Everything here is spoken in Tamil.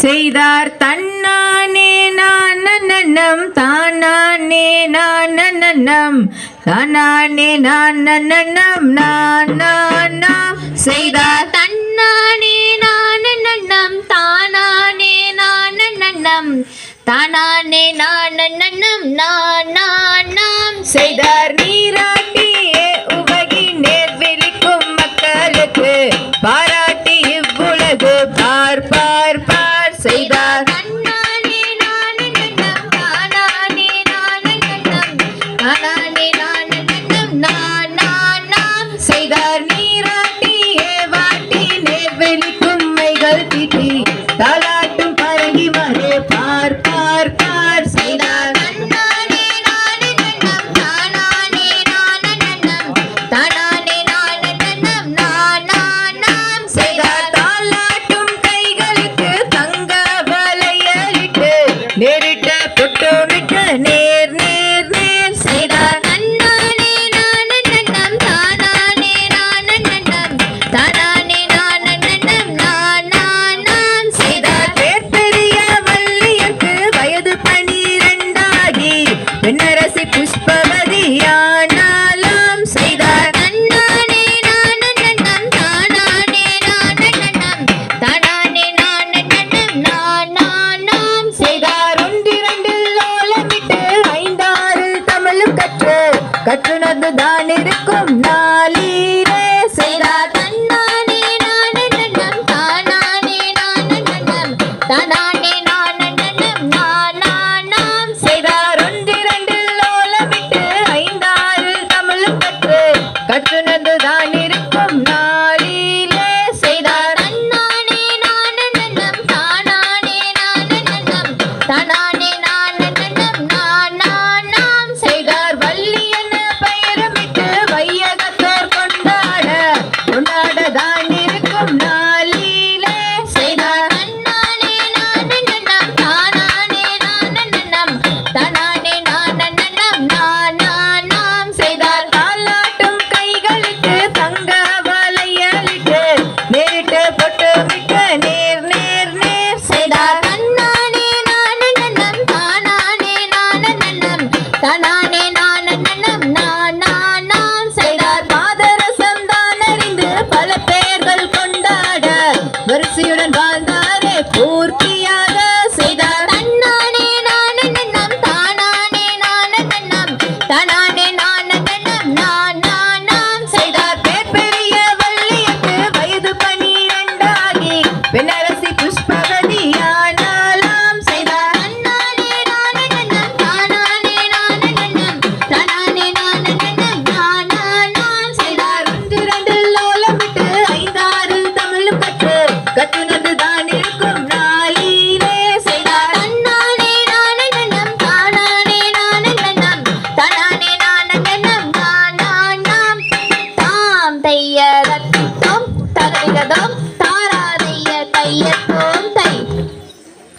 செய்தார் தன்னானே நானன்னம் தானானே நானன்னம் தானானே நானன்னம் நானாம் செய்தார் தன்னானே நானன்னம் தானானே நானன்னம் தானானே நானன்னம் நானாம் செய்தார் நீராட்டியே உவகி நேர்விழிக்கும் மக்களுக்கு பாராட்டி இவ்வுலகு பார் பார் பார் செய்தார் தன்னானே நானன்னம் தானானே நானன்னம் தானானே நானன்னம் நானாம் செய்தார் நீராட்டியே வாட்டி நேர்வெளிக்கும் மைகள் தீட்டி தாலாட்டும் பரங்கி மரே பார் பார் பார் செய்தார் தன்னானே நானன்னம் தானானே நானன்னம் தானானே நானன்னம் நானாம் செய்தார் தாலாட்டும் கைகளுக்கு தங்க வளையலிட்டு நேரிட்ட பொட்டுமிட்டு நேர் நேர் நேர் செய்தார் தன்னானே நானன்னம் தானானே நானன்னம் தானானே நானன்னம் நானாம் செய்தார் பேர்பெரிய வள்ளியர்க்கு வயது 12 பெண்ணரசி புஷ்பவதியானாலும் செய்தார் தன்னானே நானன்னம் தானானே நானன்னம் தானானே நானன்னம் நானாம் செய்தார் ஒன்றிரண்டில் ஓலமிட்டு 5 6 தமிழும் கற்றுணர்ந்து தான் இருக்கும் நாளீரே செய்தார் தன்னானே நானன்னம் தானானே நானன்னம் தானானே நானன்னம் நானாம் செய்தார் ஒன்றிரண்டில் ஓலமிட்டு 5 6 தமிழும் கற்றுணர்ந்து தான் இருக்கும் நாளிலே செய்தார் தன்னானே நானன்னம் தானானே நானன்னம் தானானே நானன்னம் நானாம் செய்தார் வள்ளி என பெயரமிட்டு வையகத்தோர் கொண்டாட தான் இருக்கும் நாளிலே செய்தார் தன்னானே நானன்னம் தானானே நானன்னம் தானானே நானன்னம் நானாம் செய்தார் தாலாட்டும் கைகளுக்கு தங்க வளையலிட்டு நேரிட்டு பொட்டு மிக்க நேர் நேர் நேர் செய்தார் தன்னானே நானன்னம் தானானே நானன்னம் தானானே நானன்னம் நானாம் செய்தார் பாதரசம் தான் அறிந்து பல பெயர்கள் கொண்டாட வரிசையுடன் வாழ்ந்தாரே பூர்த்தியாக செய்தார் தன்னானே நானன்னம் தானானே நானன்னம் தானானே நானன்னம் நானாம் செய்தார் பேர் பெரிய வள்ளியக்கு வயது 12 பெண்ணர